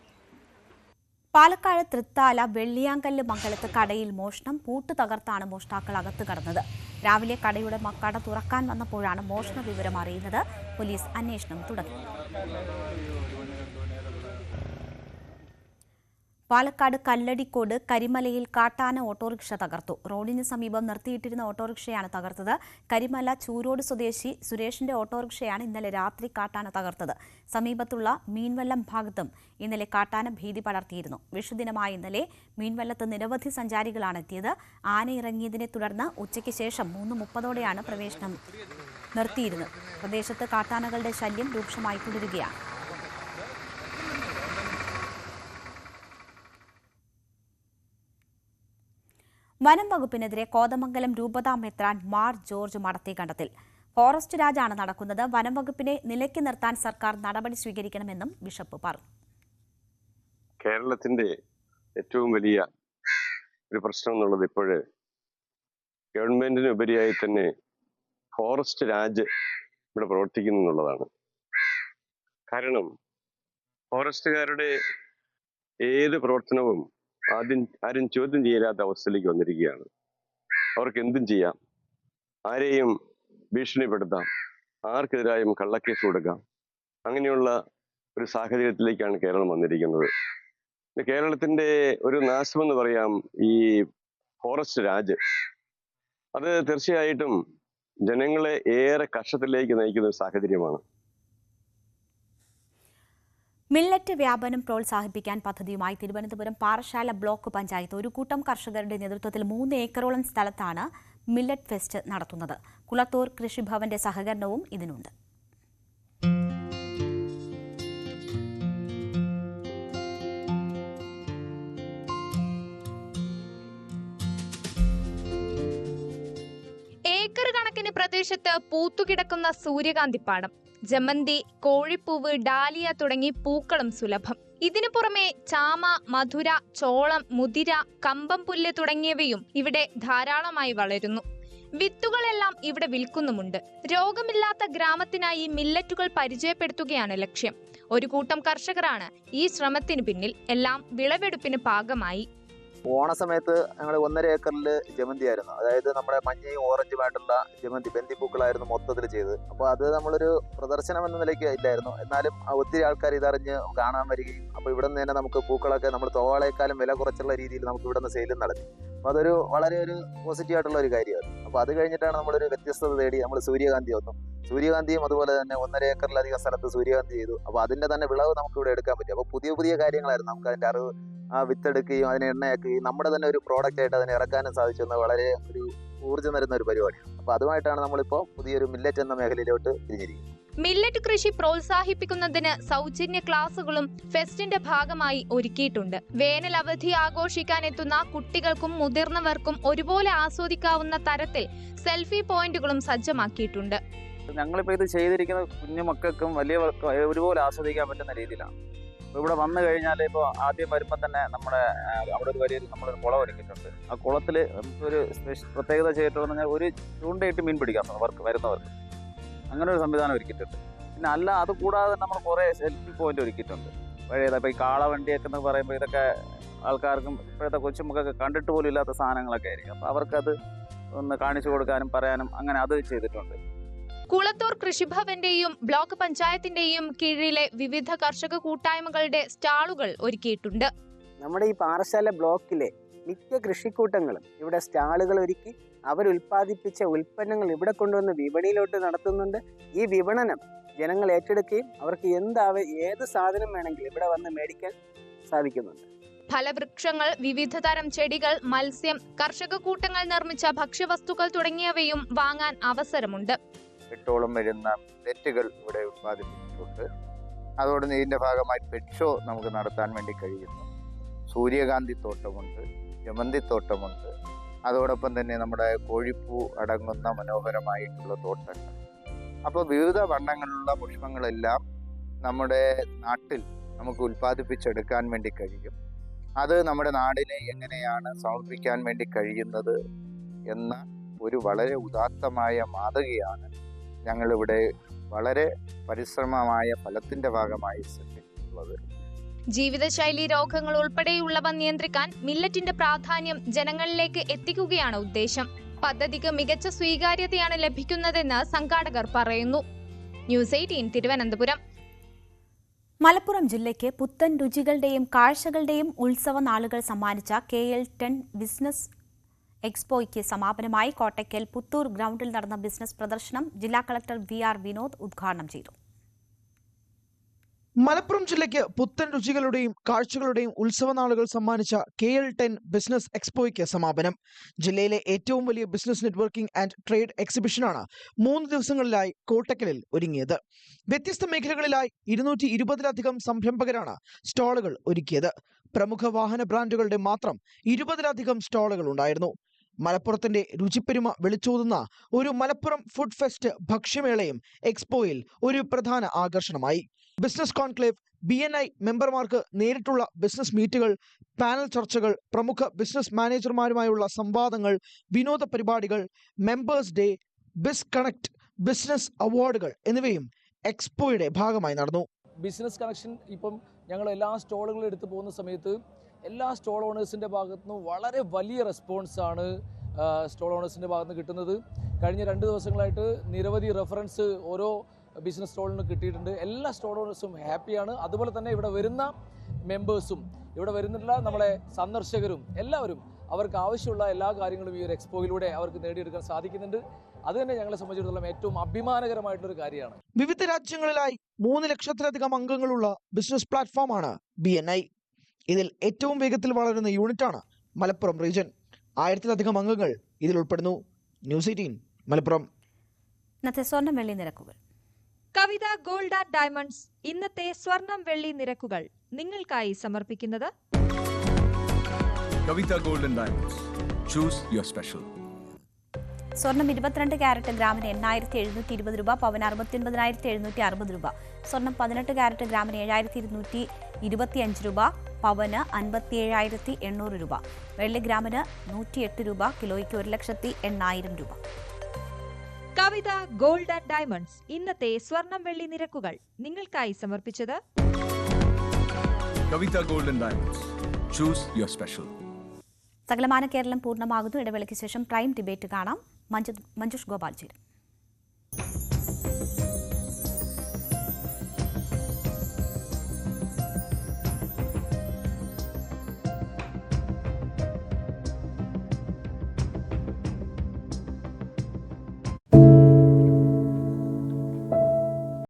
പാലക്കാട് തൃത്താല വെള്ളിയാങ്കല്ല് മംഗലത്ത് കടയിൽ മോഷണം. പൂട്ട് തകർത്താണ് മോഷ്ടാക്കൾ അകത്ത് കടന്നത്. രാവിലെ കടയുടെ കട തുറക്കാൻ വന്നപ്പോഴാണ് മോഷണ വിവരം അറിയുന്നത്. പോലീസ് അന്വേഷണം തുടങ്ങി. പാലക്കാട് കല്ലടിക്കോട് കരിമലയിൽ കാട്ടാന ഓട്ടോറിക്ഷ തകർത്തു. റോഡിന് സമീപം നിർത്തിയിട്ടിരുന്ന ഓട്ടോറിക്ഷയാണ് തകർത്തത്. കരിമല ചൂരോട് സ്വദേശി സുരേഷിന്റെ ഓട്ടോറിക്ഷയാണ് ഇന്നലെ രാത്രി കാട്ടാന തകർത്തത്. സമീപത്തുള്ള മീൻവല്ലം ഭാഗത്തും ഇന്നലെ കാട്ടാന ഭീതി പടർത്തിയിരുന്നു. വിഷുദിനമായ ഇന്നലെ മീൻവല്ലത്ത് നിരവധി സഞ്ചാരികളാണ് എത്തിയത്. ആന ഇറങ്ങിയതിനെ തുടർന്ന് ഉച്ചയ്ക്ക് ശേഷം 3:30ഓടെയാണ് പ്രവേശനം നിർത്തിയിരുന്നത്. പ്രദേശത്ത് കാട്ടാനകളുടെ ശല്യം രൂക്ഷമായി തുടരുകയാണ്. വനം വകുപ്പിനെതിരെ കോതമംഗലം രൂപതാ മെത്രാൻ മാർ ജോർജ് മടത്തേക്കണ്ടത്തിൽ. ഫോറസ്റ്റ് രാജാണ് നടക്കുന്നത്. വനം വകുപ്പിനെ നിലയ്ക്ക് നിർത്താൻ സർക്കാർ നടപടി സ്വീകരിക്കണമെന്നും ബിഷപ്പ് പറഞ്ഞു. കേരളത്തിന്റെ ഏറ്റവും വലിയ ഒരു പ്രശ്നം എന്നുള്ളത് ഇപ്പോഴ് ഗവൺമെന്റിന് ഉപരിയായി തന്നെ ഫോറസ്റ്റ് രാജ് ഇവിടെ പ്രവർത്തിക്കുന്നു എന്നുള്ളതാണ്. കാരണം ഫോറസ്റ്റുകാരുടെ ഏത് പ്രവർത്തനവും ആരും ചോദ്യം ചെയ്യാത്ത അവസ്ഥയിലേക്ക് വന്നിരിക്കുകയാണ്. അവർക്ക് എന്തും ചെയ്യാം, ആരെയും ഭീഷണിപ്പെടുത്താം, ആർക്കെതിരായും കള്ളക്കേസ് കൊടുക്കാം. അങ്ങനെയുള്ള ഒരു സാഹചര്യത്തിലേക്കാണ് കേരളം വന്നിരിക്കുന്നത്. കേരളത്തിന്റെ ഒരു നാശമെന്ന് പറയാം ഈ ഫോറസ്റ്റ് രാജ്. അത് തീർച്ചയായിട്ടും ജനങ്ങളെ ഏറെ കഷ്ടത്തിലേക്ക് നയിക്കുന്ന ഒരു സാഹചര്യമാണ്. മില്ലറ്റ് വ്യാപനം പ്രോത്സാഹിപ്പിക്കാൻ പദ്ധതിയുമായി തിരുവനന്തപുരം പാറശാല ബ്ലോക്ക് പഞ്ചായത്ത് ഒരു കൂട്ടം കർഷകരുടെ നേതൃത്വത്തിൽ 3 ഏക്കറോളം സ്ഥലത്താണ് മില്ലറ്റ് ഫെസ്റ്റ് നടത്തുന്നത്. കുളത്തൂർ കൃഷിഭവന്റെ സഹകരണവും ഇതിനുണ്ട്. ഏക്കർ കണക്കിന് പ്രദേശത്ത് പൂത്തുകിടക്കുന്ന സൂര്യകാന്തിപ്പാടം, ജമന്തി, കോഴിപ്പൂവ്, ഡാലിയ തുടങ്ങി പൂക്കളും സുലഭം. ഇതിനു പുറമെ ചാമ, മധുര, ചോളം, മുതിര, കമ്പംപുല്ല് തുടങ്ങിയവയും ഇവിടെ ധാരാളമായി വളരുന്നു. വിത്തുകളെല്ലാം ഇവിടെ വിൽക്കുന്നുമുണ്ട്. രോഗമില്ലാത്ത ഗ്രാമത്തിനായി മില്ലറ്റുകൾ പരിചയപ്പെടുത്തുകയാണ് ലക്ഷ്യം. ഒരു കൂട്ടം കർഷകരാണ് ഈ ശ്രമത്തിന് പിന്നിൽ. എല്ലാം വിളവെടുപ്പിന് പാകമായി. ഓണസമയത്ത് ഞങ്ങൾ 1.5 ഏക്കറിൽ ജമന്തി ആയിരുന്നു. അതായത് നമ്മുടെ മഞ്ഞയും ഓറഞ്ചുമായിട്ടുള്ള ജമന്തി ബന്ദിപ്പൂക്കളായിരുന്നു മൊത്തത്തിൽ ചെയ്തത്. അപ്പോൾ അത് നമ്മളൊരു പ്രദർശനം എന്ന നിലയ്ക്ക് ഇല്ലായിരുന്നു. എന്നാലും ഒത്തിരി ആൾക്കാർ ഇതറിഞ്ഞ് കാണാൻ വരികയും അപ്പോൾ ഇവിടെ നിന്ന് തന്നെ നമുക്ക് പൂക്കളൊക്കെ നമ്മൾ തോവാളേക്കാളും വില കുറച്ചുള്ള രീതിയിൽ നമുക്ക് ഇവിടെ നിന്ന് സെയിലും നടത്തി. അപ്പോൾ അതൊരു വളരെ ഒരു പോസിറ്റീവ് ആയിട്ടുള്ള ഒരു കാര്യമായിരുന്നു. അപ്പോൾ അത് കഴിഞ്ഞിട്ടാണ് നമ്മളൊരു വ്യത്യസ്തത തേടി നമ്മൾ സൂര്യകാന്തി വന്നു. സൂര്യകാന്തിയും അതുപോലെ തന്നെ 1.5 ഏക്കറിലധികം സ്ഥലത്ത് സൂര്യകാന്തി ചെയ്തു. അപ്പോൾ അതിന്റെ തന്നെ വിളവ് നമുക്ക് ഇവിടെ എടുക്കാൻ പറ്റും. അപ്പോൾ പുതിയ കാര്യങ്ങളായിരുന്നു. നമുക്ക് അതിന്റെ അറിവ് വിത്തെടുക്കുകയും അതിനെ എണ്ണയാക്കുകയും നമ്മുടെ തന്നെ ഒരു പ്രോഡക്റ്റ് ആയിട്ട് അതിനെ ഇറക്കാനും സാധിച്ചെന്ന് വളരെ ഒരു ഊർജ്ജം തരുന്ന ഒരു പരിപാടിയാണ്. അപ്പോൾ അതുമായിട്ടാണ് നമ്മളിപ്പോൾ പുതിയൊരു മില്ലറ്റ് എന്ന മേഖലയിലോട്ട് തിരിഞ്ഞിരിക്കുന്നത്. മില്ലറ്റ് കൃഷി പ്രോത്സാഹിപ്പിക്കുന്നതിന് സൗജന്യ ക്ലാസുകളും ഫെസ്റ്റിന്റെ ഭാഗമായി ഒരുക്കിയിട്ടുണ്ട്. വേനൽ അവധി ആഘോഷിക്കാൻ എത്തുന്ന കുട്ടികൾക്കും മുതിർന്നവർക്കും ഒരുപോലെ ആസ്വദിക്കാവുന്ന തരത്തിൽ സെൽഫി പോയിന്റുകളും സജ്ജമാക്കിയിട്ടുണ്ട്. ഞങ്ങളിപ്പോൾ ഇത് ചെയ്തിരിക്കുന്ന കുഞ്ഞു മക്കൾക്കും വലിയവർക്കും ഒരുപോലെ ആസ്വദിക്കാൻ പറ്റുന്ന രീതിയിലാണ്. ഇവിടെ വന്നു കഴിഞ്ഞാൽ ഇപ്പോൾ ആദ്യം വരുമ്പോൾ തന്നെ നമ്മുടെ അവിടെ ഒരു വലിയൊരു നമ്മളൊരു കുളം ഒരുക്കിയിട്ടുണ്ട്. ആ കുളത്തിൽ നമുക്കൊരു പ്രത്യേകത ചെയ്തിട്ടുണ്ടെന്ന് പറഞ്ഞാൽ ഒരു ചൂണ്ടയിട്ട് മീൻ പിടിക്കാം വരുന്നവർക്ക്. അങ്ങനെ ഒരു സംവിധാനം ഒരുക്കിയിട്ടുണ്ട്. പിന്നെ അല്ല അത് കൂടാതെ നമ്മൾ കുറേ സെൽഫി പോയിന്റ് ഒരുക്കിയിട്ടുണ്ട്. പഴയത് ഇപ്പോൾ ഈ കാളവണ്ടിയൊക്കെ എന്ന് പറയുമ്പോൾ ഇതൊക്കെ ആൾക്കാർക്കും ഇപ്പോഴത്തെ കൊച്ചുമക്കൊക്കെ കണ്ടിട്ട് പോലും ഇല്ലാത്ത സാധനങ്ങളൊക്കെ ആയിരിക്കും. അപ്പോൾ അവർക്കത് ഒന്ന് കാണിച്ചു കൊടുക്കാനും പറയാനും അങ്ങനെ അത് ചെയ്തിട്ടുണ്ട്. കുളത്തൂർ കൃഷിഭവന്റെയും ബ്ലോക്ക് പഞ്ചായത്തിന്റെയും കീഴിലെ വിവിധ കർഷക കൂട്ടായ്മകളുടെ സ്റ്റാളുകൾ ഒരുക്കിയിട്ടുണ്ട്. നമ്മുടെ ഈ പാറശാല ബ്ലോക്കിലെ മിക്ക കൃഷിക്കൂട്ടങ്ങളും ഇവിടെ സ്റ്റാളുകൾ ഒരുക്കി അവരുൽപ്പാദിപ്പിച്ച ഉൽപ്പന്നങ്ങൾ ഇവിടെ കൊണ്ടുവന്ന് വിപണിയിലോട്ട് നടത്തുന്നുണ്ട്. ഈ വിപണനം ജനങ്ങൾ ഏറ്റെടുക്കുകയും അവർക്ക് ഏത് സാധനം വേണമെങ്കിലും ഇവിടെ വന്ന് മേടിക്കാൻ സാധിക്കുന്നുണ്ട്. ഫലവൃക്ഷങ്ങൾ, വിവിധ തരം ചെടികൾ, മത്സ്യം, കർഷക കൂട്ടങ്ങൾ നിർമ്മിച്ച ഭക്ഷ്യവസ്തുക്കൾ തുടങ്ങിയവയും വാങ്ങാൻ അവസരമുണ്ട്. 8ഓളം വരുന്ന നെറ്റുകൾ ഇവിടെ ഉത്പാദിപ്പിച്ചിട്ടുണ്ട്. അതോടൊപ്പം ഇതിൻ്റെ ഭാഗമായി പെറ്റ് ഷോ നമുക്ക് നടത്താൻ വേണ്ടി കഴിയുന്നു. സൂര്യകാന്തി തോട്ടമുണ്ട്, ജമന്തി തോട്ടമുണ്ട്. അതോടൊപ്പം തന്നെ നമ്മുടെ കോഴിപ്പൂ അടങ്ങുന്ന മനോഹരമായിട്ടുള്ള തോട്ടങ്ങൾ. അപ്പോൾ വിവിധ വർണ്ണങ്ങളിലുള്ള പുഷ്പങ്ങളെല്ലാം നമ്മുടെ നാട്ടിൽ നമുക്ക് ഉൽപ്പാദിപ്പിച്ചെടുക്കാൻ വേണ്ടി കഴിയും. അത് നമ്മുടെ നാടിനെ എങ്ങനെയാണ് സമർപ്പിക്കാൻ വേണ്ടി കഴിയുന്നത് എന്ന ഒരു വളരെ ഉദാത്തമായ മാതൃകയാണ് ഞങ്ങളിവിടെ വളരെ പരിശ്രമമായ ഫലത്തിന്റെ ഭാഗമായി സൃഷ്ടിച്ചിട്ടുള്ളത്. ജീവിതശൈലി രോഗങ്ങൾ ഉൾപ്പെടെയുള്ളവ നിയന്ത്രിക്കാൻ മില്ലറ്റിന്റെ പ്രാധാന്യം ജനങ്ങളിലേക്ക് എത്തിക്കുകയാണ് ഉദ്ദേശം. പദ്ധതിക്ക് മികച്ച സ്വീകാര്യതയാണ് ലഭിക്കുന്നതെന്ന് സംഘാടകർ പറയുന്നു. ന്യൂസ് 18 തിരുവനന്തപുരം. മലപ്പുറം ജില്ലയ്ക്ക് പുത്തൻ രുചികളുടെയും കാഴ്ചകളുടെയും ഉത്സവ നാളുകൾ സമ്മാനിച്ച KL10 ബിസിനസ് എക്സ്പോയ്ക്ക് സമാപനമായി. കോട്ടയ്ക്കൽ പുത്തൂർ ഗ്രൗണ്ടിൽ നടന്ന ബിസിനസ് പ്രദർശനം ജില്ലാ കളക്ടർ VR വിനോദ് ഉദ്ഘാടനം ചെയ്തു. മലപ്പുറം ജില്ലയ്ക്ക് പുത്തൻ രുചികളുടെയും കാഴ്ചകളുടെയും ഉത്സവനാളുകൾ സമ്മാനിച്ച KL10 ബിസിനസ് എക്സ്പോയ്ക്ക് സമാപനം. ജില്ലയിലെ ഏറ്റവും വലിയ ബിസിനസ് നെറ്റ്വർക്കിംഗ് ആൻഡ് ട്രേഡ് എക്സിബിഷനാണ് 3 ദിവസങ്ങളിലായി കോട്ടക്കലിൽ ഒരുങ്ങിയത്. വ്യത്യസ്ത മേഖലകളിലായി 220-ലധികം സംരംഭകരാണ് സ്റ്റാളുകൾ ഒരുക്കിയത്. പ്രമുഖ വാഹന ബ്രാൻഡുകളുടെ മാത്രം 20-ലധികം സ്റ്റാളുകൾ ഉണ്ടായിരുന്നു. മലപ്പുറത്തിന്റെ രുചിപ്പെരുമ വിളിച്ചോതുന്ന ഒരു മലപ്പുറം ഫുഡ് ഫെസ്റ്റ് ഭക്ഷ്യമേളയും എക്സ്പോയിൽ ഒരു പ്രധാന ആകർഷണമായി. ബിസിനസ് കോൺക്ലേവ്, BNI മെമ്പർമാർക്ക് നേരിട്ടുള്ള ബിസിനസ് മീറ്റുകൾ, പാനൽ ചർച്ചകൾ, പ്രമുഖ ബിസിനസ് മാനേജർമാരുമായുള്ള സംവാദങ്ങൾ, വിനോദ പരിപാടികൾ, മെമ്പേഴ്സ് ഡേ, ബിസ് കണക്ട്, ബിസിനസ് അവാർഡുകൾ എന്നിവയും എക്സ്പോയുടെ ഭാഗമായി നടന്നു. ബിസിനസ് കണക്ഷൻ ഇപ്പം ഞങ്ങൾ എല്ലാ സ്റ്റാളുകളും എടുത്തു പോകുന്ന സമയത്ത് എല്ലാ സ്റ്റാൾ ഓണേഴ്സിൻ്റെ ഭാഗത്തുനിന്നും വളരെ വലിയ റെസ്പോൺസാണ് സ്റ്റാൾ ഓണേഴ്സിൻ്റെ ഭാഗത്തുനിന്ന് കിട്ടുന്നത്. കഴിഞ്ഞ 2 ദിവസങ്ങളായിട്ട് നിരവധി റെഫറൻസ് ഓരോ ബിസിനസ് സ്റ്റാളിന് കിട്ടിയിട്ടുണ്ട്. എല്ലാ സ്റ്റാൾ ഓണേഴ്സും ഹാപ്പിയാണ്. അതുപോലെ തന്നെ ഇവിടെ വരുന്ന മെമ്പേഴ്സും ഇവിടെ വരുന്നുള്ള നമ്മളെ സന്ദർശകരും എല്ലാവരും അവർക്ക് ആവശ്യമുള്ള എല്ലാ കാര്യങ്ങളും ഈ ഒരു എക്സ്പോയിലൂടെ അവർക്ക് നേടിയെടുക്കാൻ സാധിക്കുന്നുണ്ട്. അത് തന്നെ ഞങ്ങളെ സംബന്ധിച്ചിടത്തോളം ഏറ്റവും അഭിമാനകരമായിട്ടുള്ളൊരു കാര്യമാണ്. വിവിധ രാജ്യങ്ങളിലായി 3 ലക്ഷത്തിലധികം അംഗങ്ങളുള്ള ബിസിനസ് പ്ലാറ്റ്ഫോമാണ് BNI. ഇതിൽ ഏറ്റവും വേഗത്തിൽ വളരുന്ന യൂണിറ്റാണ് മലപ്പുറം റീജിയൻ. 1000-ലധികം അംഗങ്ങൾ ഇതിൽ ഉൾപ്പെടുന്നു. ന്യൂസ് 18 മലപ്പുറം. ഇന്നത്തെ സ്വർണ്ണം വെള്ളി നിരക്കുകൾ. കവിത ഗോൾഡ് ആൻഡ് ഡയമണ്ട്സ് ഇന്നത്തെ സ്വർണം വെള്ളി നിരക്കുകൾ നിങ്ങൾക്കായി സമർപ്പിക്കുന്നത് Kavitha gold and diamonds. Choose your special. സ്വർണം 22 ക്യാരറ്റ് ഗ്രാമിന് 8,720 രൂപ, പവന് 69,760 രൂപ. സ്വർണം 18 ക്യാരറ്റ് ഗ്രാമിന് 7,270 25 രൂപ, പവന് 57,800 രൂപ, വെള്ളിഗ്രാമിന് 108 രൂപ, കിലോയ്ക്ക് 1,08,000 രൂപ. കവിത ഗോൾഡ് ആൻഡ് ഡയമണ്ട്സ് ഇന്നത്തെ സ്വർണം വെള്ളി നിരക്കുകൾ നിങ്ങൾക്കായി സമർപ്പിച്ചത് Kavita Gold and Diamonds. Choose your special. സകലമാന കേരളം പൂർണ്ണമാകുന്നു. ഇടവേളയ്ക്ക് ശേഷം പ്രൈം ഡിബേറ്റ് കാണാം. മഞ്ജുഷ് ഗോപാൽ ചേരും.